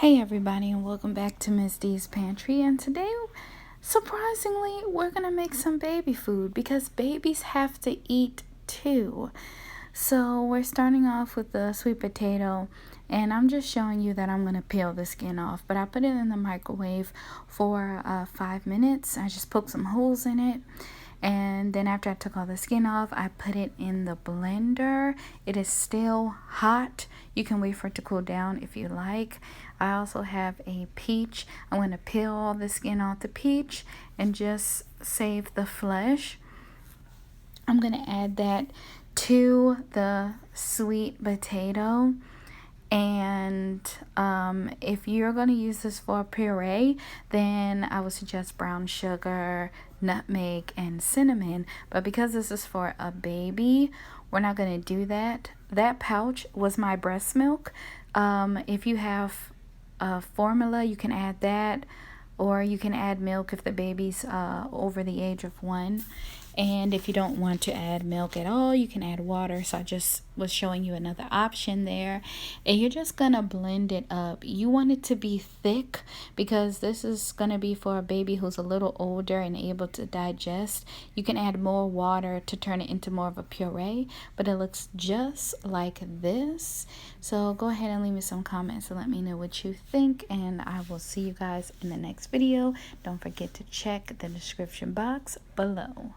Hey everybody, and welcome back to Miss D's Pantry. And today, surprisingly, we're gonna make some baby food because babies have to eat too. So we're starting off with the sweet potato, and I'm just showing you that I'm gonna peel the skin off. But I put it in the microwave for 5 minutes. I just poked some holes in it. And then after I took all the skin off, I put it in the blender. It is still hot. You can wait for it to cool down if you like. I also have a peach. I'm going to peel all the skin off the peach and just save the flesh. I'm going to add that to the sweet potato. And if you're going to use this for a puree, then I would suggest brown sugar, nutmeg, and cinnamon. But because this is for a baby, we're not going to do that. That pouch was my breast milk. If you have a formula, you can add that, or you can add milk if the baby's over the age of 1. And if you don't want to add milk at all, you can add water. So I just was showing you another option there. And you're just gonna blend it up. You want it to be thick because this is gonna be for a baby who's a little older and able to digest. You can add more water to turn it into more of a puree, but it looks just like this. So go ahead and leave me some comments and let me know what you think, and I will see you guys in the next video. Don't forget to check the description box below.